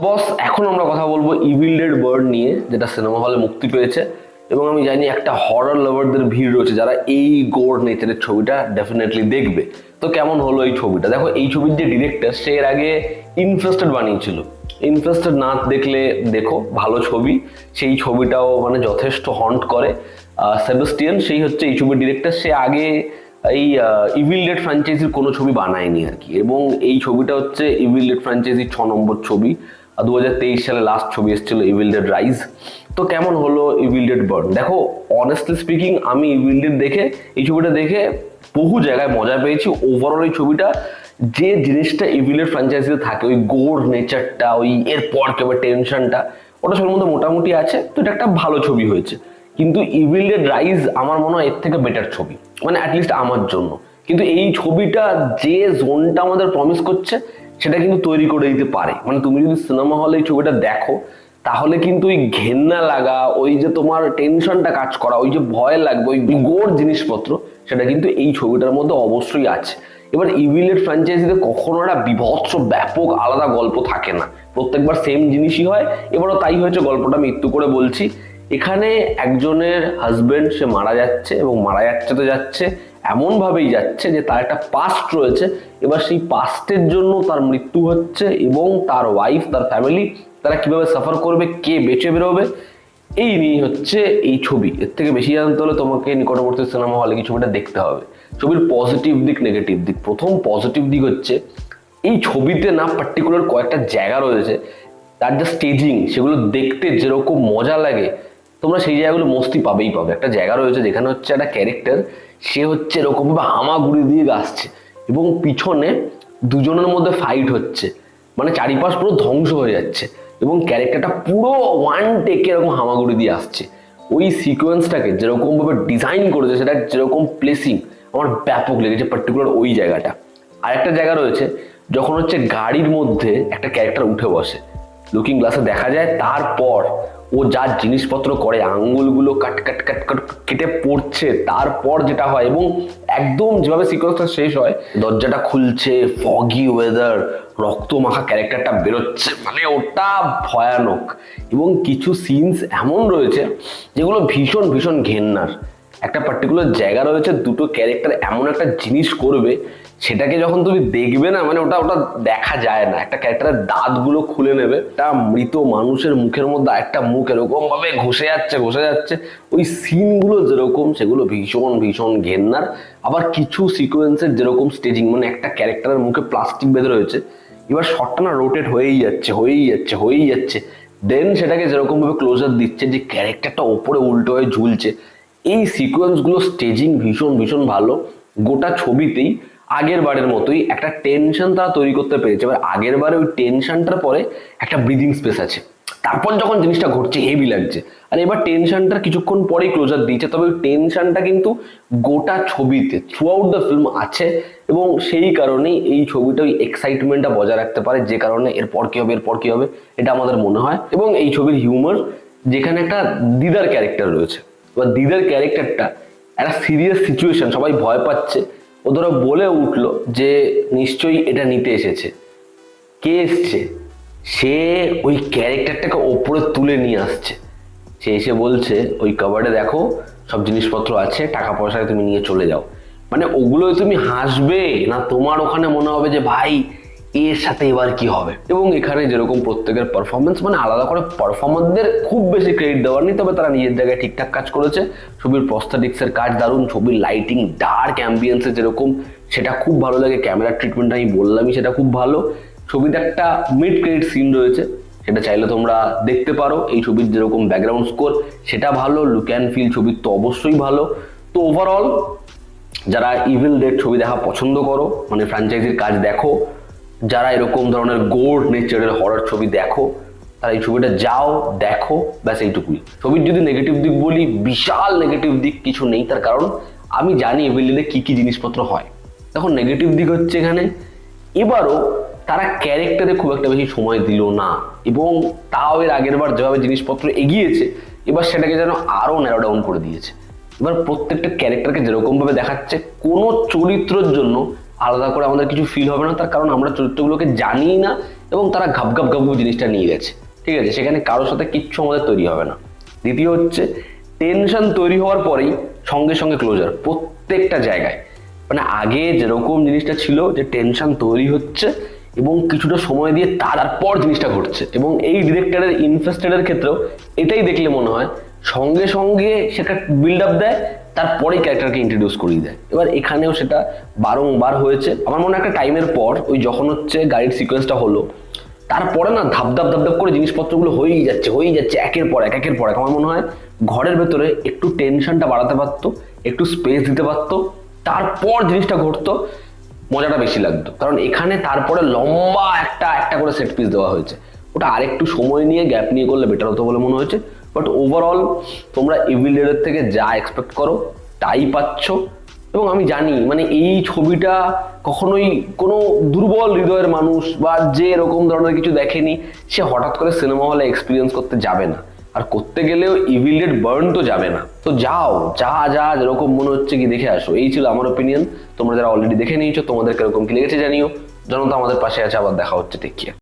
বস, এখন আমরা কথা বলবো ইভিল ডেড বার্ড নিয়ে, যেটা সিনেমা হলে মুক্তি পেয়েছে। এবং আমি জানি একটা হরর লাভারদের ভিড় রয়েছে যারা এই গোর নেচারের ছবিটা ডেফিনেটলি দেখবে। তো কেমন হলো এই ছবিটা? দেখো, এই ছবির যে ডিরেক্টর, সে এর আগে ইনফেস্টেড বানিয়েছিল। ইনফেস্টেড না দেখলে দেখো, ভালো ছবি। সেই ছবিটাও মানে যথেষ্ট হন্ট করে। সেবাস্টিয়ান, সেই হচ্ছে এই ছবির ডিরেক্টর। সে আগে এই ইভিল ডেড ফ্র্যাঞ্চাইজির কোনো ছবি বানায়নি আর কি। এবং এই ছবিটা হচ্ছে ইভিল ডেড ফ্র্যাঞ্চাইজির 6 নম্বর ছবি। 2023 সালে লাস্ট ছবি এসেছিল ইভিল ডেড রাইজ। তো কেমন হলো ইভিল ডেড বার্ন? দেখো, অনেস্টলি স্পিকিং, আমি ইভিল ডেড দেখে, এই ছবিটা দেখে বহু জায়গায় মজা পেয়েছি। ওভারঅল এই ছবিটা, যে জিনিসটা ইভিলের ফ্র্যাঞ্চাইজিতে থাকে, ওই গোর নেচারটা, ওই এরপর কেবল টেনশনটা, ওটা ছবির মধ্যে মোটামুটি আছে। তো এটা একটা ভালো ছবি হয়েছে। কিন্তু ইভিল ডেড রাইজ আমার মনে হয় এর থেকে বেটার ছবি, মানে অ্যাটলিস্ট আমার জন্য। কিন্তু এই ছবিটা যে জোনটা আমাদের প্রমিস করছে, সেটা কিন্তু তৈরি করে দিতে পারে। মানে তুমি যদি সিনেমা হলে এই ছবিটা দেখো, তাহলে কিন্তু ওই ঘেন্না লাগা, ওই যে তোমার টেনশনটা কাজ করা, ওই যে ভয় লাগবে, ওই গোর জিনিসপত্র, সেটা কিন্তু এই ছবিটার মধ্যে অবশ্যই আছে। এবার ইভিলের ফ্র্যাঞ্চাইজিতে কখনো একটা বিভৎস ব্যাপক আলাদা গল্প থাকে না, প্রত্যেকবার সেম জিনিসই হয়। এবারও তাই হয়েছে, গল্পটা আমি একটু করে বলছি। এখানে একজনের হাজবেন্ড, সে মারা যাচ্ছে, এবং মারা যাচ্ছে তো যাচ্ছে, এমনভাবেই যাচ্ছে যে তার একটা পাস্ট রয়েছে। এবার সেই পাস্টের জন্য তার মৃত্যু হচ্ছে, এবং তার ওয়াইফ, তার ফ্যামিলি, তারা কিভাবে সাফার করবে, কে বেঁচে বেরোবে, এই নিয়ে হচ্ছে এই ছবি। এর থেকে বেশি জানতে হলে তোমাকে নিকটবর্তী সিনেমা হলে কি ছবিটা দেখতে হবে। ছবির পজিটিভ দিক, নেগেটিভ দিক। প্রথম পজিটিভ দিক হচ্ছে, এই ছবিতে না পার্টিকুলার কয়েকটা জায়গা রয়েছে, তার যে স্টেজিং, সেগুলো দেখতে যেরকম মজা লাগে, তোমরা সেই জায়গাগুলো মস্তি পাবেই পাবে। একটা জায়গা রয়েছে যেখানে হচ্ছে একটা ক্যারেক্টার, সে হচ্ছে এরকমভাবে হামাগুড়ি দিয়ে আসছে, এবং পিছনে দুজনের মধ্যে ফাইট হচ্ছে, মানে চারিপাশ পুরো ধ্বংস হয়ে যাচ্ছে, এবং ক্যারেক্টারটা পুরো ওয়ান টেকে এরকম হামাগুড়ি দিয়ে আসছে। ওই সিকোয়েন্সটাকে যেরকম ভাবে ডিজাইন করেছে, সেটা যেরকম প্লেসিং, আমার ব্যাপক লেগেছে পার্টিকুলার ওই জায়গাটা। আর একটা জায়গা রয়েছে, যখন হচ্ছে গাড়ির মধ্যে একটা ক্যারেক্টার উঠে বসে, লুকিং গ্লাসে দেখা যায়, তারপর ও যা জিনিসপত্র করে, আঙ্গুলগুলো কাট কাট কাট কাট কেটে পড়ছে, তারপর যেটা হয়, এবং একদম যেভাবে সিকোয়েন্সটা শেষ হয়, দরজাটা খুলছে, ফগি ওয়েদার, রক্ত মাখা ক্যারেক্টারটা বেরোচ্ছে, মানে ওটা ভয়ানক। এবং কিছু সিনস এমন রয়েছে যেগুলো ভীষণ ভীষণ ঘেন্নার। একটা পার্টিকুলার জায়গা রয়েছে, দুটো ক্যারেক্টার এমন একটা জিনিস করবে, সেটাকে যখন তুমি দেখবে না, মানে ওটা ওটা দেখা যায় না। একটা ক্যারেক্টারের দাঁতগুলো খুলে নেবে, একটা মৃত মানুষের মুখের মধ্যে একটা মুখ এরকম ভাবে ঘষে যাচ্ছে ঘষে যাচ্ছে। ওই সিনগুলো যেরকম, সেগুলো ভীষণ ভীষণ ঘেন্নার। আবার কিছু সিকোয়েন্সের যেরকম স্টেজিং, মানে একটা ক্যারেক্টারের মুখে প্লাস্টিক বেঁধে রয়েছে, এবার শটটা না রোটেট হয়েই যাচ্ছে হয়েই যাচ্ছে হয়েই যাচ্ছে, দেন সেটাকে যেরকম ভাবে ক্লোজার দিচ্ছে যে ক্যারেক্টারটা ওপরে উল্টো হয়ে ঝুলছে। এই সিকোয়েন্সগুলো স্টেজিং ভীষণ ভীষণ ভালো। গোটা ছবিতেই আগের বারের মতোই একটা টেনশন তারা তৈরি করতে পেরেছে। এবার আগের বারে ওই টেনশনটার পরে একটা ব্রিদিং স্পেস আছে, তারপর যখন জিনিসটা ঘটছে হেভি লাগছে। আর এবার টেনশনটার কিছুক্ষণ পরেই ক্লোজার দিয়েছে, তবে ওই টেনশনটা কিন্তু গোটা ছবিতে থ্রু আউট দ্য ফিল্ম আছে, এবং সেই কারণেই এই ছবিটা ওই এক্সাইটমেন্টটা বজায় রাখতে পারে, যে কারণে এরপর কি হবে এরপর কি হবে এটা আমাদের মনে হয়। এবং এই ছবির হিউমার, যেখানে একটা দিদার ক্যারেক্টার রয়েছে, এবার দিদার ক্যারেক্টারটা একটা সিরিয়াস সিচুয়েশন, সবাই ভয় পাচ্ছে, ও ধরো বলে উঠলো যে নিশ্চয়ই এটা নিতে এসেছে। কে এসছে? সে ওই ক্যারেক্টারটাকে ওপরে তুলে নিয়ে আসছে। সে এসে বলছে, ওই কাবার্ডে দেখো সব জিনিসপত্র আছে, টাকা পয়সায় তুমি নিয়ে চলে যাও। মানে ওগুলোই তুমি হাসবে না, তোমার ওখানে মনে হবে যে ভাই এর সাথে এবার কি হবে। এবং এখানে যেরকম প্রত্যেকের পারফরমেন্স, মানে আলাদা করে পারফর্মারদের খুব বেশি ক্রেডিট দেওয়ার নেই, তবে তারা নিজের জায়গায় ঠিকঠাক কাজ করেছে। ছবির প্রস্থেটিক্সের কাজ দারুণ, ছবির লাইটিং, ডার্ক অ্যাম্বিয়েন্সে যেরকম, সেটা খুব ভালো লাগে। ক্যামেরা ট্রিটমেন্ট আমি বললামই, সেটা খুব ভালো। ছবিতে একটা মিড ক্রেডিট সিন রয়েছে, সেটা চাইলে তোমরা দেখতে পারো। এই ছবির যেরকম ব্যাকগ্রাউন্ড স্কোর, সেটা ভালো। লুক অ্যান্ড ফিল ছবির তো অবশ্যই ভালো। তো ওভারঅল যারা ইভিল ডেড ছবি দেখা পছন্দ করো, মানে ফ্র্যাঞ্চাইজির কাজ দেখো, যারা এরকম ধরনের গোর নেচারের হরর ছবি দেখো, তারা এই ছবিটা যাও দেখো, ব্যাস এইটুকুই। ছবির যদি নেগেটিভ দিক বলি, বিশাল নেগেটিভ দিক কিছু নেই, তার কারণ আমি জানি ইভিল ডেডে কি কি জিনিসপত্র হয়। দেখো, নেগেটিভ দিক হচ্ছে এখানে এবারও তারা ক্যারেক্টারে খুব একটা বেশি সময় দিল না, এবং তাও এর আগের বার যেভাবে জিনিসপত্র এগিয়েছে, এবার সেটাকে যেন আরো ন্যারো ডাউন করে দিয়েছে। এবার প্রত্যেকটা ক্যারেক্টারকে যেরকম ভাবে দেখাচ্ছে, কোনো চরিত্রের জন্য আলাদা করে আমাদের কিছু ফিল হবে না, তার কারণ আমরা চরিত্রগুলোকে জানিই না, এবং তারা ঘাপ ঘাপ ঘাপ জিনিসটা নিয়ে গেছে, ঠিক আছে, সেখানে কারোর সাথে কিচ্ছু আমাদের তৈরি হবে না। দ্বিতীয় হচ্ছে টেনশন তৈরি হওয়ার পরেই সঙ্গে সঙ্গে ক্লোজার প্রত্যেকটা জায়গায়। মানে আগে যেরকম জিনিসটা ছিল যে টেনশন তৈরি হচ্ছে এবং কিছুটা সময় দিয়ে তারপর জিনিসটা ঘটছে, এবং এই ডিরেক্টরের ইনফেস্টেডের ক্ষেত্রেও এটাই দেখলে মনে হয় সঙ্গে সঙ্গে সেটা বিল্ড আপ দেয়, তারপরেই ক্যারেক্টারকে ইন্ট্রোডিউস করিয়ে দেয়। এবার এখানেও সেটা বারংবার হয়েছে। আমার মনে হয় একটা টাইমের পর ওই যখন হচ্ছে গাড়ির সিকোয়েন্সটা হলো, তারপরে না ধাপ ধাপ ধাপ ধাপ করে জিনিসপত্রগুলো হয়েই যাচ্ছে একের পর এক একের পর এক। আমার মনে হয় ঘরের ভেতরে একটু টেনশনটা বাড়াতে পারতো, একটু স্পেস দিতে পারতো, তারপর জিনিসটা ঘটতো, মজাটা বেশি লাগতো। কারণ এখানে তারপরে লম্বা একটা একটা করে সেট পিস দেওয়া হয়েছে, ওটা আরেকটু সময় নিয়ে গ্যাপ নিয়ে করলে বেটার হতো বলে মনে হয়েছে। বাট ওভারঅল তোমরা ইভিল ডেডের থেকে যা এক্সপেক্ট করো তাই পাচ্ছ। এবং আমি জানি মানে এই ছবিটা কখনোই কোনো দুর্বল হৃদয়ের মানুষ বা যে এরকম ধরনের কিছু দেখেনি সে হঠাৎ করে সিনেমা হলে এক্সপিরিয়েন্স করতে যাবে না, আর করতে গেলেও ইভিল ডেড বার্ন তো যাবে না। তো যাও, যা যা যেরকম মনে হচ্ছে কি দেখে আসো। এই ছিল আমার ওপিনিয়ন। তোমরা যারা অলরেডি দেখে নিয়েছো তোমাদের কিরকম কি লেগেছে জানিও। জনতা আমাদের পাশে আছে, আবার দেখা হচ্ছে, টেক কেয়ার।